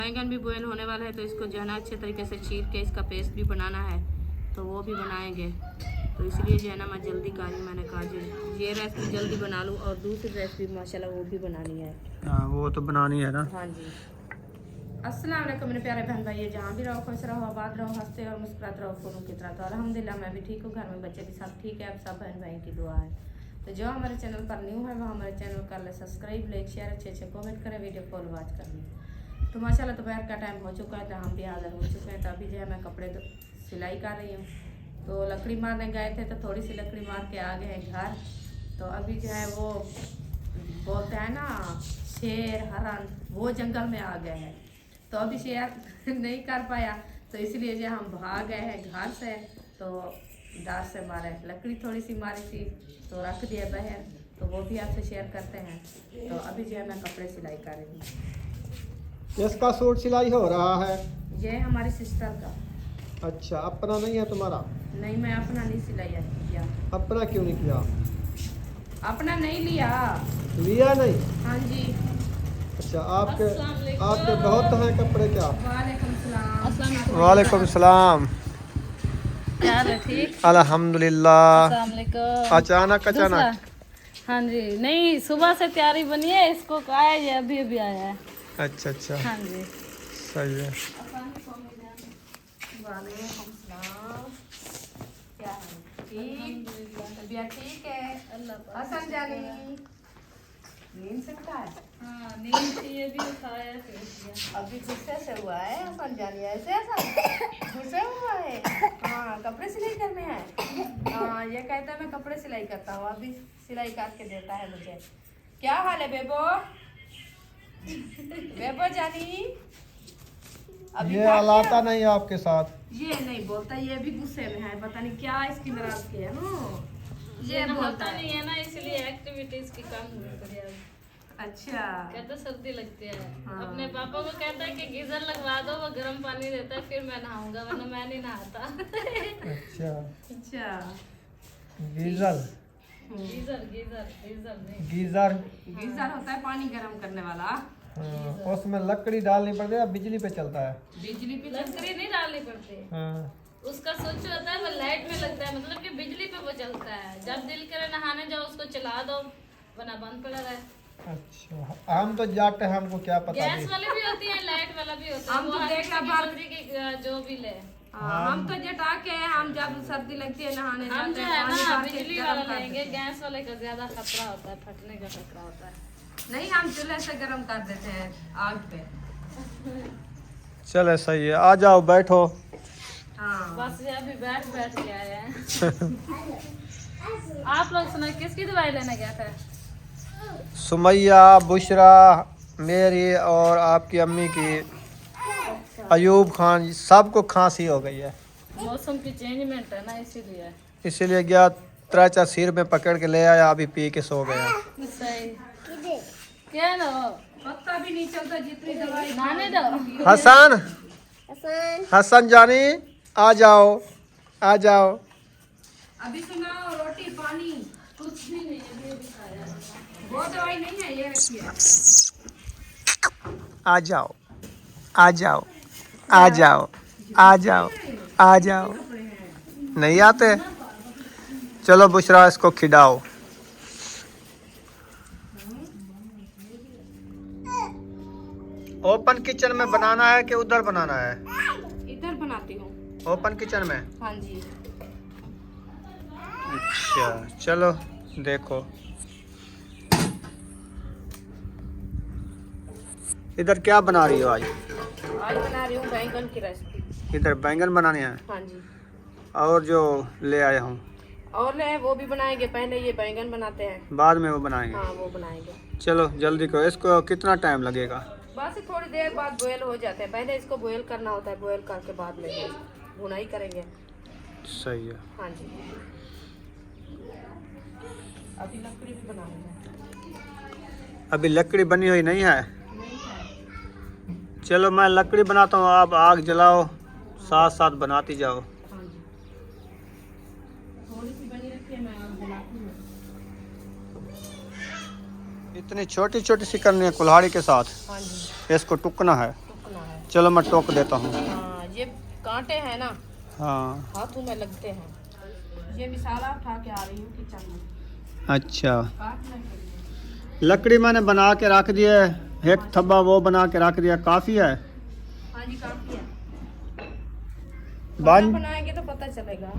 बैंगन भी बॉयल होने वाला है, तो इसको जो है ना अच्छे तरीके से चीर के इसका पेस्ट भी बनाना है, तो वो भी बनाएंगे। तो इसलिए जो है ना मैं जल्दी कर रही, मैंने कहा ये रेसिपी जल्दी बना लूँ और दूसरी रेसिपी माशाल्लाह वो भी बनानी है। हाँ वो तो बनानी है ना। हाँ जी। अस्सलाम वालेकुम मेरे प्यारे बहन भाई, जहाँ भी रहो खुश रहो, आबाद रहो, हंसते और मुस्कुराते रहो फोनों की तरह। तो अल्हम्दुलिल्लाह मैं भी ठीक हूँ, घर में बच्चे भी सब ठीक है, आप सब बहन भाई की दुआ है। तो जो हमारे चैनल पर न्यू है वो हमारे चैनल कर ले सब्सक्राइब, लाइक शेयर, अच्छे कमेंट करें, वीडियो फॉलो वॉच कर लें। तो माशाल्लाह दोपहर का टाइम हो चुका है, तो हम भी हाजिर हो चुके हैं। तो अभी जो है मैं कपड़े सिलाई कर रही हूँ। तो लकड़ी मारने गए थे, तो थोड़ी सी लकड़ी मार के आ गए हैं घर। तो अभी जो है वो बोलते हैं ना शेर हरण, वो जंगल में आ गए हैं। तो अभी शेयर नहीं कर पाया, तो इसलिए जो हम भाग गए हैं घर से। तो दांत से मारे, लकड़ी थोड़ी सी मारी थी तो रख दिया बाहर, तो वो भी आपसे शेयर करते हैं। तो अभी जो है मैं कपड़े सिलाई कर रही हूँ। इसका सूट सिलाई हो रहा है? ये हमारी सिस्टर का। अच्छा, अपना नहीं है तुम्हारा? नहीं, मैं अपना नहीं सिलाई किया। अपना क्यों नहीं किया? अपना नहीं लिया। लिया नहीं? हाँ जी। अच्छा, आपके बहुत हैं कपड़े क्या? वालेकुम सलाम। क्या है? ठीक, अल्हम्दुलिल्लाह। अचानक हाँ जी, नहीं सुबह से तैयारी बनी है, इसको कहा है, ये अभी अभी आया है। अच्छा हाँ जी, सही है। क्या है? ठीक, तबीयत ठीक है? हसन जानी नींद से उठा है? हाँ, नींद से ये भी उठाया फिर अभी गुस्से से हुआ है हसन जानी, ऐसे ऐसा गुस्से हुआ है। हाँ, कपड़े सिलाई करने हैं। हाँ, ये कहता है मैं कपड़े सिलाई करता हूँ, अभी सिलाई करके देता है मुझे। क्या हाल है बेबो? बेबो जानी अभी ये अलाता नहीं आपके साथ? ये नहीं बोलता, ये भी गुस्से में है, पता नहीं क्या इसकी नाराजगी है ना। ये बोलता नहीं है ना, इसलिए एक्टिविटीज की कम होती है। अच्छा, कहता सर्दी लगती है। हाँ। अपने पापा को कहता है कि गीजर लगवा दो, वो गर्म पानी देता है, फिर मैं नहाऊंगा, वरना मैं नहीं नहाता। अच्छा अच्छा। गीजर गीजर गीजर गीजर नहीं, गीजर गीजर होता है पानी गर्म करने वाला। हाँ, उसमें लकड़ी डालनी पड़ती है, बिजली पे चलता है? बिजली पे लकड़ी नहीं डालनी पड़ती। हाँ। उसका स्विच होता है, वो लाइट में लगता है, मतलब कि बिजली पे वो चलता है। जब दिल करे नहाने जाओ उसको चला दो, वरना बंद पड़ा रहे। अच्छा, हम तो जाते हैं, हमको क्या पता। गैस वाली भी होती है, लाइट वाला भी होता है। हम तो वो देखा हर बार- किसी की जो भी ले। हम तो जटा के हम जब सर्दी लगती है नहाने हम जाते जो हैं, है पानी ना भर के बिजली गर्म वाला कर लेंगे, देते हैं। गैस वाले का ज्यादा खतरा होता है, फटने का खतरा होता है। नहीं, हम चूल्हे से गर्म कर देते हैं आग पे। चले सही है, आ जाओ बैठो। हाँ, बस ये अभी बैठ बैठ के आए हैं। आप लोग सुना किसकी दवाई लेने गया था? सुमैया, बुशरा, मेरी और आपकी अम्मी की, अयूब खान, सबको खांसी हो गई है। मौसम की चेंजमेंट है ना, इसीलिए। इसीलिए गया, 3-4 सिर में पकड़ के ले आया, अभी पी के सो गया। सही क्या ना हो, पत्ता भी नहीं चलता जितनी दवाई। नहाने दो। हसन जानी, आ जाओ आ जाओ। अभी सुनाओ, रोटी पानी कुछ भी नहीं, अभी अभी खाया। वो दवाई नहीं है, ये रखिए। आ जाओ आ जाओ आ जाओ आ जाओ आ जाओ। नहीं आते? चलो बुशरा, इसको खिलाओ। ओपन किचन में बनाना है कि उधर बनाना है? इधर बनाती हूँ। ओपन किचन में? हाँ जी। अच्छा चलो देखो। इधर क्या बना रही हो आज? आज बना रही हूँ बैंगन की रेसिपी। इधर बैंगन बनाने हैं? हाँ जी। और जो ले आया हूँ और ले वो भी बनाएंगे, पहले ये बैंगन बनाते हैं, बाद में वो बनाएंगे। हाँ वो बनाएंगे। चलो जल्दी करो। इसको कितना टाइम लगेगा? बस थोड़ी देर बाद बॉयल हो जाते हैं, पहले इसको बॉयल करना होता है, बॉयल करके बाद में भुनाई करेंगे। सही है। हाँ जी। अभी लकड़ी भी बनाऊंगा। अभी लकड़ी बनी हुई नहीं है? चलो मैं लकड़ी बनाता हूँ, आप आग जलाओ, साथ साथ बनाती जाओ। हाँ जी, थोड़ी सी बनी रखी है, मैं आग जलाती हूँ। इतनी छोटी छोटी सी करनी है कुल्हाड़ी के साथ? हाँ जी, इसको टुकना है। टुकना है। चलो मैं टोक देता हूँ। हाँ, ये कांटे हैं ना, हाँ हाथों में लगते हैं। ये मिसाला उठा के आ रही हूँ किचन में अच्छा। काटने के लिए। लकड़ी मैंने बना के रख दिया है, एक थब्बा वो बना के रख दिया, काफ़ी है। हाँ जी, काफी है। बन बनाएंगे तो पता चलेगा।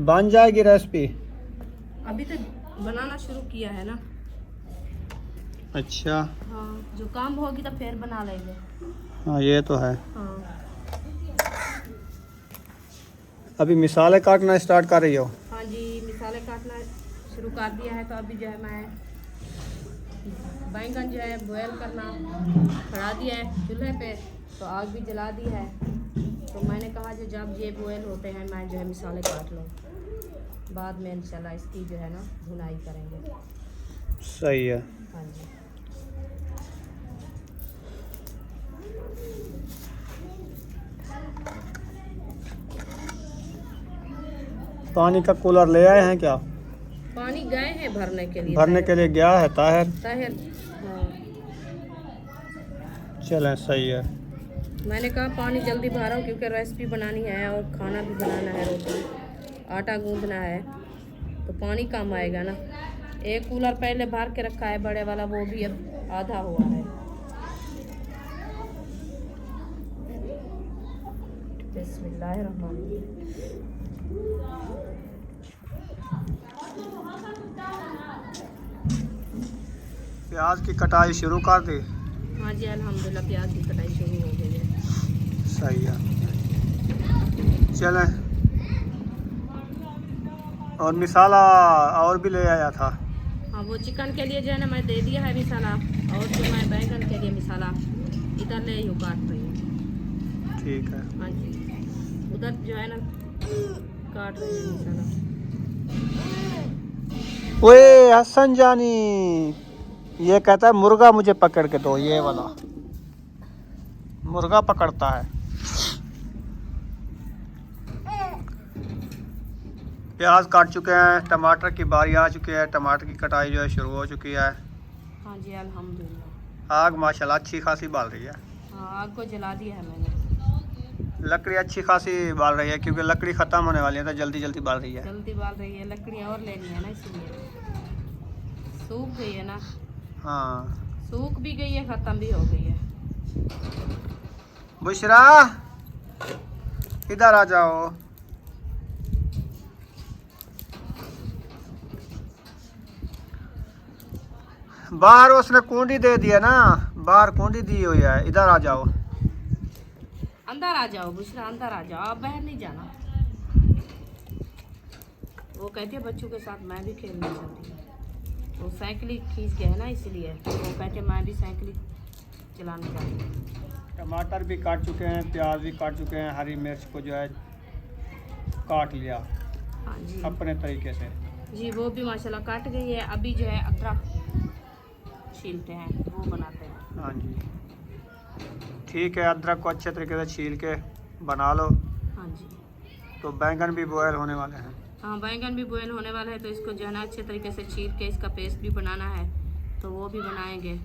बन जाएगी रेसिपी। अभी तो बनाना शुरू किया है ना। अच्छा हाँ, जो काम होगी तो फिर बना लेंगे। हाँ ये तो है। हाँ, अभी मिसाले काटना स्टार्ट कर रही हो? हाँ जी, मिसाले काटना शुरू कर दिया है। तो अभी जो है मैं बैंगन जो है बॉयल करना खड़ा दिया है चूल्हे पे, तो आग भी जला दी है। तो मैंने कहा जो जब ये बॉयल होते हैं मैं जो है मिसाले काट लूँ, बाद में इंशाल्लाह इसकी जो है ना भुनाई करेंगे। सही है। हाँ जी, पानी का कूलर ले आए हैं क्या? पानी गए हैं भरने के लिए। भरने के लिए गया है ताहिर। ताहिर, हाँ। चलें सही है। मैंने कहा पानी जल्दी भरो क्योंकि रेसिपी बनानी है और खाना भी बनाना है, रोटी आटा गूंदना है, तो पानी कम आएगा ना। एक कूलर पहले भर के रखा है बड़े वाला, वो भी अब आधा हुआ है। बिस्मिल्लाहिर्रहमानिर्रहीम। प्याज की कटाई शुरू कर दी? हाँ जी, अल्हम्दुलिल्लाह प्याज की कटाई शुरू हो गई है। सही है। चलें। और मिसाला और भी ले आया था। हाँ, वो चिकन के लिए जो है ना मैं दे दिया है मिसाला, और जो मैं बैंगन के लिए मिसाला इधर ले यूँ काट रही हूँ। ठीक है। हाँ जी, उधर जो है ना काट रही हूँ मिसाला। ओए हसन जानी, ये कहता है मुर्गा मुझे पकड़ के दो, ये वाला मुर्गा पकड़ता है। प्याज काट चुके हैं, टमाटर की बारी आ चुकी है, टमाटर की कटाई जो है शुरू हो चुकी है। हाँ जी, अल्हम्दुलिल्लाह। आग माशाल्लाह अच्छी खासी बाल रही है। हाँ, आग को जला दिया है मैंने। लकड़ी अच्छी खासी बाल रही है क्योंकि लकड़ी ख़त्म होने वाली है तो जल्दी जल्दी बाल रही है। जल्दी बाल रही है, लकड़ियाँ और लेनी है ना, इसलिए सूख गई है ना। हाँ सूख भी गई है, ख़त्म भी हो गई है। बुशरा इधर आ जाओ। बाहर उसने कुंडी दे दिया ना, बाहर कुंडी दी हुई है, इधर आ जाओ। अंदर आ जाओ बुशरा, अंदर आ जाओ, आप बाहर नहीं जाना। वो कहती है बच्चों के साथ मैं भी खेलना चाहती हूँ। वो साइकिल खींच गया है ना, इसलिए वो कहते मैं भी साइकिल चलाना चाहती हूँ। टमाटर भी काट चुके हैं, प्याज भी काट चुके हैं, हरी मिर्च को जो है काट लिया हाँ जी, अपने तरीके से। जी वो भी माशाल्लाह काट गई है। अभी जो है अदरक छीलते हैं, वो बनाते हैं। हाँ जी ठीक है, अदरक को अच्छे तरीके से छील के बना लो। हाँ जी, तो बैंगन भी बॉयल होने वाले हैं। हाँ बैंगन भी बॉयल होने वाला है, तो इसको जो है ना अच्छे तरीके से छील के इसका पेस्ट भी बनाना है, तो वो भी बनाएंगे।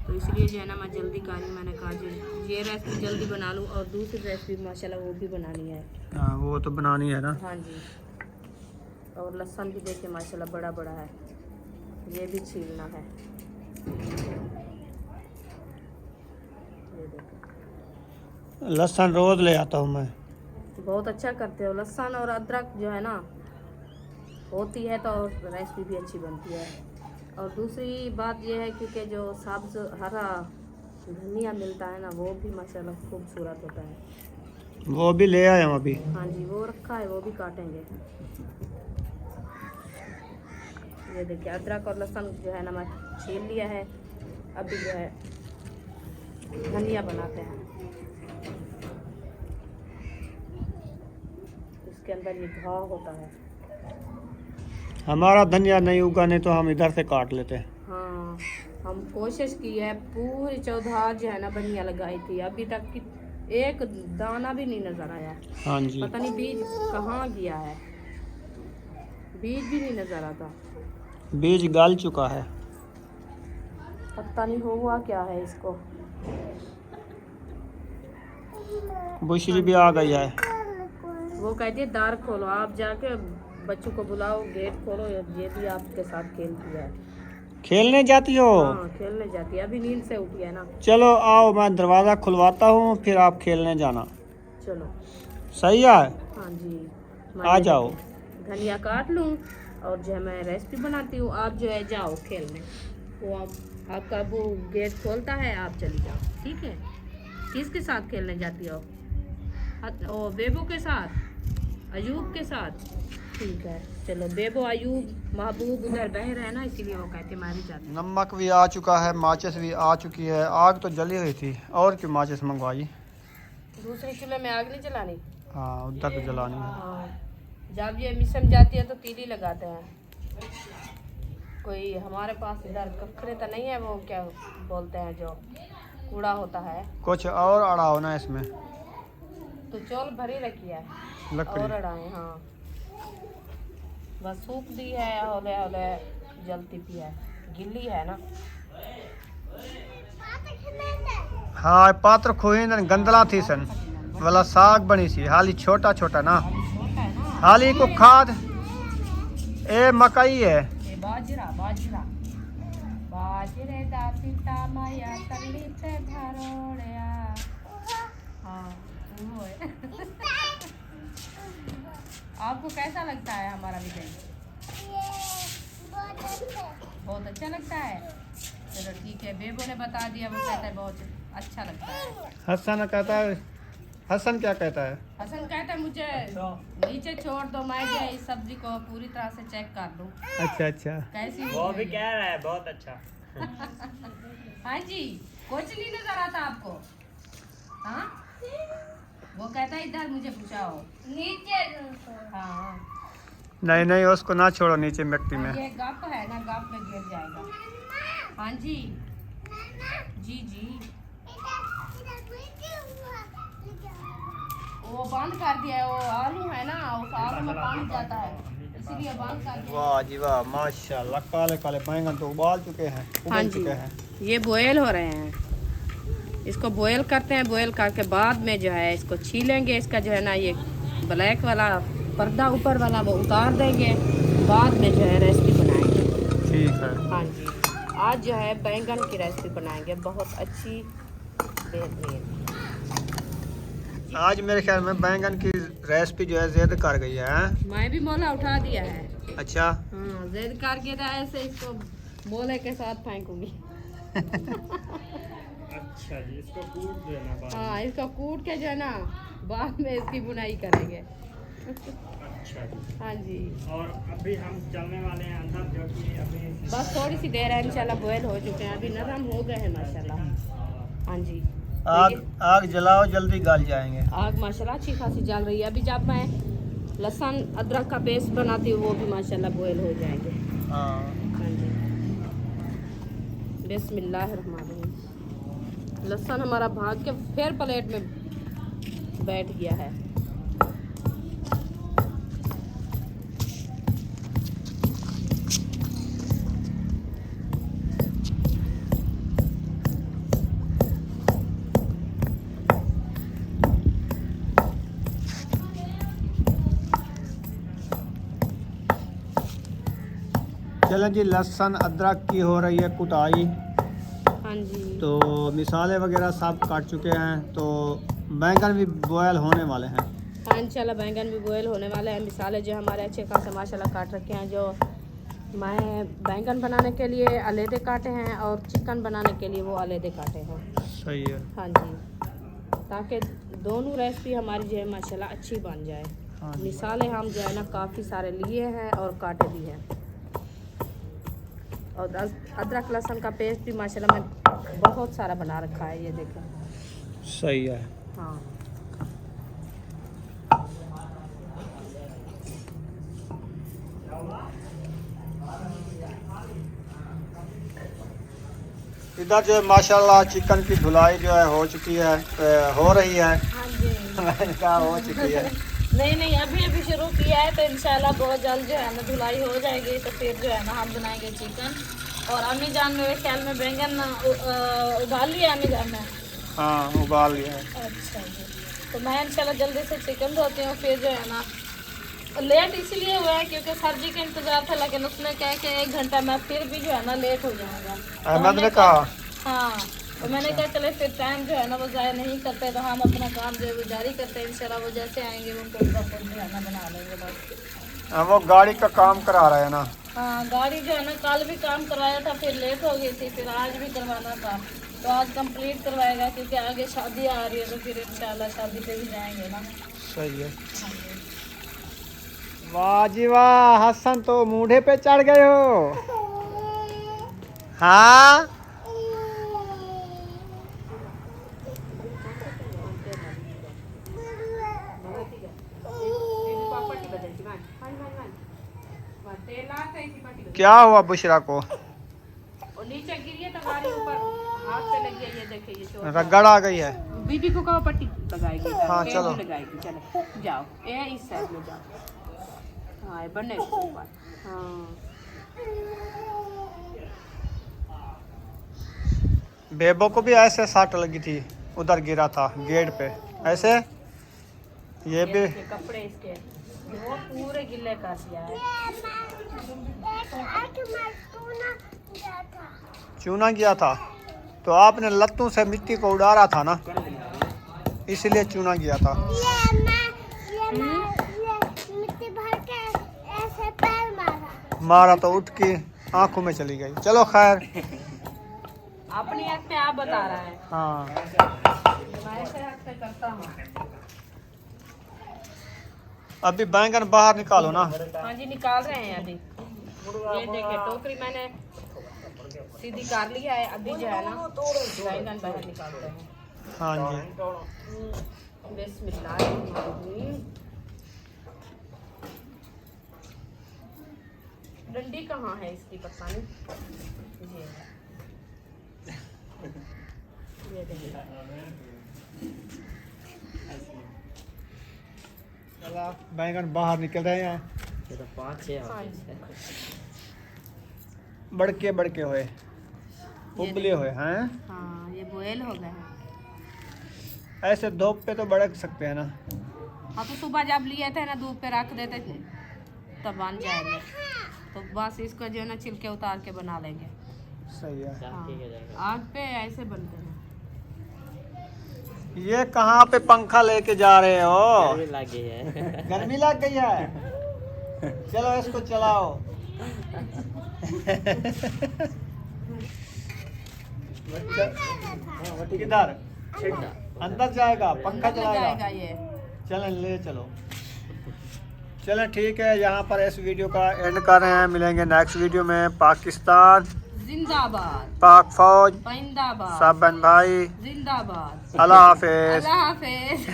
तो इसलिए जो है ना मैं जल्दी कर रही हूँ। मैंने कहा जी ये रेसिपी जल्दी बना लूँ और दूसरी रेसिपी माशाल्लाह वो भी बनानी है। हाँ वो तो बनानी है ना। हाँ जी, और लहसुन भी देखिए माशाल्लाह बड़ा बड़ा है, ये भी छीलना है। ये देखो, लहसुन रोज ले आता हूँ मैं। बहुत अच्छा करते हो। लहसुन और अदरक जो है ना होती है तो रेसिपी भी अच्छी बनती है। और दूसरी बात यह है क्योंकि जो सब्ज़ हरा धनिया मिलता है ना, वो भी माशाल्लाह खूबसूरत होता है। वो भी ले आया हूँ अभी। हाँ जी, वो रखा है, वो भी काटेंगे। ये देखिए अदरक और लहसुन जो है ना मैं छील लिया है। अभी जो है धनिया बनाते हैं। इसके अंदर ये घाव होता है। हमारा धनिया नहीं उगा, नहीं तो हम इधर से काट लेते। हाँ, हम कोशिश की है, पूरी चौधार जो है ना धनिया लगाई थी, अभी तक की एक दाना भी नहीं नजर आया। हाँ जी पता नहीं बीज कहाँ गया है, बीज भी नहीं नजर आता। बीज गल चुका है। पता नहीं हुआ क्या है इसको। बुशरी भी आ गई है। वो कहती है दार खोलो, आप जाके बच्चों को बुलाओ, गेट खोलो, ये भी आपके साथ खेलती है। खेलने जाती हो? हाँ खेलने जाती है, अभी नींद से उठी है ना। चलो आओ, मैं दरवाज़ा खुलवाता हूँ, फिर आप खेलने जाना। चलो सही है। हाँ जी, आ जाओ। धनिया काट लूँ और जो है मैं रेसिपी बनाती हूँ, आप जो है जाओ खेलने। वो आपका वो गेट खोलता है, आप चली जाओ, ठीक है। किसके साथ खेलने जाती हो? ओ बेबो के साथ, अयूब के साथ, ठीक है। चलो बेबो अयूब महबूब उधर बह रहे हैं ना, इसीलिए वो कहते मैं भी जाती हूँ। नमक भी आ चुका है, माचिस भी आ चुकी है। आग तो जली हुई थी, और क्यों माचिस मंगवाई? दूसरे चूल्हे में आग नहीं जलानी। हाँ उधर तो जलानी है। हाँ, जब ये मिशन जाती है तो तीली लगाते हैं। कोई हमारे पास इधर कखरे तो नहीं है, वो क्या बोलते हैं जो कूड़ा होता है। कुछ और अड़ाओ ना इसमें। तो चौल भरी रखी है लकड़ी। और अड़ाए, हाँ बस सूख दी है, हौले हौले जलती भी है, गिल्ली है ना। हाँ पात्र खोई न गंदला थी सन वाला साग बनी सी, हाली छोटा छोटा ना, छोटा है ना। हाली को खाद ए मकई है। ये बाजरा बाजरा बाजरे दा पिता माया तली पे धरोड़या। हाँ वो है। आपको कैसा लगता है हमारा विजय? बहुत अच्छा लगता है। चलो ठीक है, बेबो ने बता दिया, वो कहता है बहुत अच्छा लगता है। हसन कहता है, हसन क्या कहता है? हसन कहता है मुझे नीचे छोड़ दो, मैं जो है इस सब्जी को पूरी तरह से चेक कर लूं अच्छा अच्छा। कैसी वो हुई भी है। कह रहा है बहुत अच्छा। हाँ जी, कुछ नहीं नजर आता आपको? हाँ वो कहता है इधर मुझे पूछाओ नीचे। हाँ नहीं नहीं उसको ना छोड़ो नीचे मिट्टी में। ये गप है ना, गप में गिर जाएगा। हाँ जी जी जी, वो बंद कर दिया है, वो आलू है ना, उस आलू में पानी जाता है, इसीलिए बंद कर दिया। वाह जी वाह, माशाल्लाह, काले काले बैंगन तो उबाल चुके हैं, हाँ उबल जी, चुके हैं। ये बॉयल हो रहे हैं। इसको बॉयल करते हैं, बॉयल करके बाद में जो है इसको छीलेंगे। इसका जो है ना ये ब्लैक वाला पर्दा ऊपर वाला वो उतार देंगे, बाद में जो है रेसिपी बनाएंगे। ठीक है। हाँ जी, आज जो है बैंगन की रेसिपी बनाएंगे, बहुत अच्छी बेहतरीन। आज मेरे ख्याल में बैंगन की रेसिपी जो है जिद कर गई है। मैं भी मोला उठा दिया है। अच्छा। हाँ जिद करके तो ऐसे इसको मोले के साथ फेंकूंगी। अच्छा जी, इसको कूट देना बाद में। हाँ इसको कूट के जो है ना बाद में इसकी बुनाई करेंगे। अच्छा जी। हाँ जी, और अभी हम चलने वाले हैं अंदर, जो कि अभी बस थोड़ी सी देर है, इंशाल्लाह बॉयल हो चुके हैं, अभी नरम हो गए हैं माशाल्लाह। हाँ जी, आग आग जलाओ, जल्दी गल जाएंगे। आग माशाल्लाह अच्छी खासी जल रही है। अभी जब मैं लहसुन अदरक का पेस्ट बनाती हूँ, वो भी माशाल्लाह बॉयल हो जाएंगे। हाँ हाँ जी, बिस्मिल्लाहिर्रहमानिर्रहीम। लहसुन हमारा भाग के फिर प्लेट में बैठ गया है। चलें जी, लहसुन अदरक की हो रही है कुटाई। हाँ जी, तो मिसाले वगैरह सब काट चुके हैं, तो बैंगन भी बॉयल होने वाले हैं। हाँ इंशाल्लाह बैंगन भी बॉयल होने वाले हैं। मिसाले जो हमारे अच्छे खासे माशाल्लाह काट रखे हैं, जो मैं बैंगन बनाने के लिए अलहदे काटे हैं और चिकन बनाने के लिए वो अलहदे काटे हैं। सही है। हाँ जी, ताकि दोनों रेसिपी हमारी जो है माशाल्लाह अच्छी बन जाए। हाँ जी। मिसाले हम जो है ना काफ़ी सारे लिए हैं और काटे भी हैं, और अदरक लहसुन का पेस्ट भी माशाल्लाह मैं बहुत सारा बना रखा है, ये देखें। सही है। हाँ इधर जो है माशाल्लाह चिकन की धुलाई जो है हो चुकी है, हो रही है। हाँ जी। मैंने कहा हो चुकी है। नहीं नहीं, अभी अभी शुरू किया है, तो इंशाल्लाह बहुत जल्द जो है ना धुलाई हो जाएगी, तो फिर जो है ना हम बनाएंगे चिकन। और अम्मी जान मेरे ख्याल में बैंगन उबाल लिया अम्मी जान ने। हाँ उबाल लिया है। अच्छा जी, तो मैं इंशाल्लाह जल्दी से चिकन धोती हूँ, फिर जो है ना लेट इसलिए हुआ है क्योंकि सर जी का इंतजार था, लेकिन उसने कहा कि 1 घंटा मैं फिर भी जो है ना लेट हो जाऊंगा। तो अहमद हमने ने कहा हाँ, तो मैंने कहा चले फिर टाइम जो है ना वो ज़ाया नहीं करते, तो हम अपना काम जो है वो जारी करते हैं। इंशाल्लाह वो जैसे आएंगे वो उनका फोन जो है ना बना लेंगे बस। वो गाड़ी का काम करा रहा है ना। हाँ, गाड़ी जो है ना कल भी काम करवाया था, फिर लेट हो गई थी, फिर आज भी करवाना था, तो आज कंप्लीट करवाएगा क्योंकि आगे शादी आ रही है, तो फिर इंशाल्लाह शादी पे भी जाएंगे ना। सही है। हाँ जी। वाह जी वाह, हसन तो मूढ़े पे चढ़ गए हो। हाँ क्या हुआ बुशरा को? और नीचे गिरी है तो गाड़ी ऊपर हाथ पे लग गई, ये देखिए ये चोट। रगड़ आ गई है। बीबी को कहो पट्टी लगाएगी। हाँ, पैर चलो। भी लगाएगी, चलो जाओ ये इस साइड में जाओ। हाँ ये बनने के ऊपर। हाँ बेबो को भी ऐसे साट लगी थी, उधर गिरा था गेट पे ऐसे। ये भी देखिए कपड़े इसके वो पूरे गिले कर दिया है। चूना गया था, तो आपने लत्तों से मिट्टी को उड़ारा था ना, इसलिए चूना गया था। मिट्टी भर के ऐसे पैर मारा। मारा तो उठ के आंखों में चली गई। चलो खैर। अपनी आँख पे आप बता रहा है, हाँ मैं ऐसे आँख पे करता हूँ। अभी बैंगन बाहर निकालो ना। हाँ जी निकाल रहे हैं अभी। ये देखिए टोकरी मैंने सीधी कर लिया है, अभी जो है ना बैंगन बाहर निकालते हैं। हाँ जी बिस्मिल्लाह। डंडी कहाँ है इसकी पता नहीं। ये देखिए बैंगन बाहर निकल रहे हैं। ये तो 5-6 हाँ बड़के बड़के हुए, उबले हुए हैं। हाँ ये बोयल हो गए हैं। ऐसे धूप पे तो बड़क सकते हैं ना। हाँ तो सुबह जब लिए थे ना धूप पे रख देते थे तब बन जाएंगे, तो बस इसको जो है ना छिलके उतार के बना लेंगे। सही है। हाँ, आग पे ऐसे बनते हैं। ये कहाँ पे पंखा लेके जा रहे हो? लग गई है। गर्मी लग गई है। चलो इसको चलाओ। किधर? अंदर जाएगा, पंखा अंदर जाएगा चलाएगा। ये। चलें ले चलो। चलें ठीक है, यहाँ पर इस वीडियो का एंड कर रहे हैं। मिलेंगे नेक्स्ट वीडियो में। पाकिस्तान जिंदाबाद, पाक फौज जिंदाबाद, सब बहन भाई, जिंदाबाद। अल्लाह हाफिज। अल्लाह हाफिज।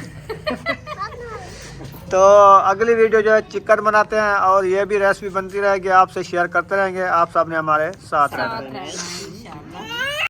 तो अगली वीडियो जो है चिकन बनाते हैं, और ये भी रेसिपी बनती रहेगी, आपसे शेयर करते रहेंगे। आप सब ने हमारे साथ रहना। साथ रहना।